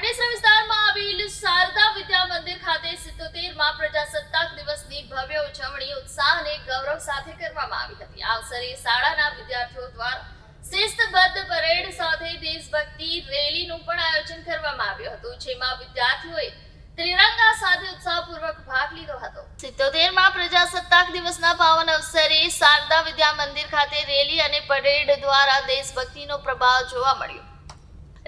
પાટણેસરા વિસ્તારમાં આવેલ શારદા વિદ્યા મંદિર ખાતે 77મા પ્રજાસત્તાક દિવસની ભવ્ય ઉજવણી ઉત્સાહ અને ગૌરવ સાથે કરવામાં આવી હતી। આ અવસરે શાળાના વિદ્યાર્થીઓ દ્વારા શિસ્તબદ્ધ પરેડ સાથે દેશભક્તિ રેલીનું પણ આયોજન કરવામાં આવ્યું હતું, જેમાં વિદ્યાર્થીઓએ ત્રિરંગા સાથે ઉત્સાહપૂર્વક ભાગ લીધો હતો। 77મા પ્રજાસત્તાક દિવસના પાવન અવસરે શારદા વિદ્યા મંદિર ખાતે રેલી અને પરેડ દ્વારા દેશભક્તિનો પ્રભાવ જોવા મળ્યો।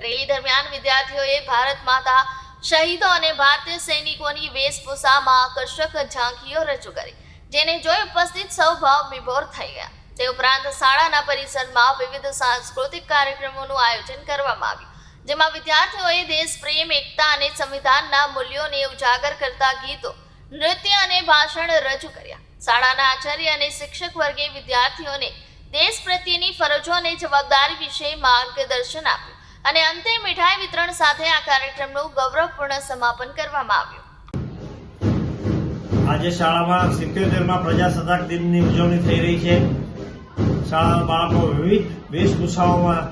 રેલી દરમિયાન વિદ્યાર્થીઓએ ભારત માતા, શહીદો અને ભારતીય સૈનિકોની વેશભૂષામાં આકર્ષક ઝાંખીઓ રજૂ કરી, જેને જોઈ ઉપસ્થિત સૌ ભાવ વિભોર થઈ ગયા। તે ઉપરાંત શાળાના પરિસરમાં વિવિધ સાંસ્કૃતિક કાર્યક્રમોનું આયોજન કરવામાં આવ્યું, જેમાં વિદ્યાર્થીઓએ દેશ પ્રેમ, એકતા અને સંવિધાનના મૂલ્યોને ઉજાગર કરતા ગીતો, નૃત્ય અને ભાષણ રજૂ કર્યા। શાળાના આચાર્ય અને શિક્ષક વર્ગે વિદ્યાર્થીઓને દેશ પ્રત્યેની ફરજો અને જવાબદારી વિશે માર્ગદર્શન આપ્યું અને અંતે મીઠાઈ વિતરણ સાથે આ કાર્યક્રમનું ગૌરવપૂર્ણ સમાપન કરવામાં આવ્યું। આજે શાળામાં 77મા પ્રજાસત્તાક દિનની ઉજવણી થઈ રહી છે। શાળાના બાળકો વિવિધ વેશભૂષાઓમાં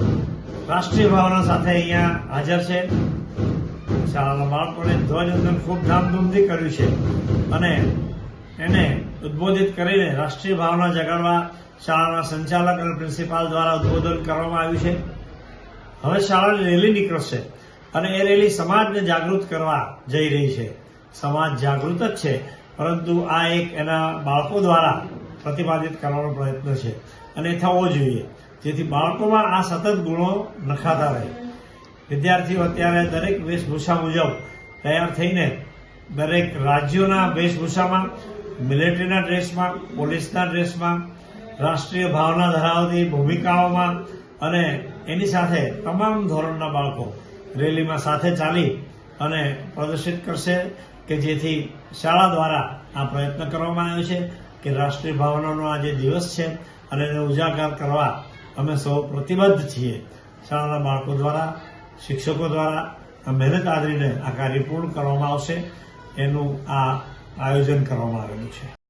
રાષ્ટ્રીય ભાવના સાથે અહીંયા હાજર છે। શાળાના બાળકોને ધ્વજવંદન ખૂબ ધામધૂમથી કર્યું છે અને એને ઉદ્બોધિત કરીને રાષ્ટ્રીય ભાવના જગાડવા શાળાના સંચાલક અને પ્રિન્સિપાલ દ્વારા ઉદ્બોધન કરવામાં આવ્યું છે। હવે શાળાની રેલી નીકળશે અને એ રેલી સમાજને જાગૃત કરવા જઈ રહી છે। સમાજ જાગૃત જ છે, પરંતુ આ એક એના બાળકો દ્વારા પ્રતિપાદિત કરવાનો પ્રયત્ન છે અને એ થવો જોઈએ, જેથી બાળકોમાં આ સતત ગુણો નખાતા રહે। વિદ્યાર્થીઓ અત્યારે દરેક વેશભૂષા મુજબ તૈયાર થઈને દરેક રાજ્યોના વેશભૂષામાં, મિલિટરીના ડ્રેસમાં, પોલીસના ડ્રેસમાં, રાષ્ટ્રીય ભાવના ધરાવતી ભૂમિકાઓમાં અને એની સાથે તમામ ધોરણના બાળકો રેલીમાં સાથે ચાલી અને પ્રદર્શિત કરશે કે જેથી શાળા દ્વારા આ પ્રયત્ન કરવામાં આવ્યો છે કે રાષ્ટ્રીય ભાવનાનો આ જે દિવસ છે અને એને ઉજાગર કરવા અમે સૌ પ્રતિબદ્ધ છીએ। શાળાના બાળકો દ્વારા, શિક્ષકો દ્વારા આ મહેનત આદરીને આ કાર્ય પૂર્ણ કરવામાં આવશે, એનું આ આયોજન કરવામાં આવેલું છે।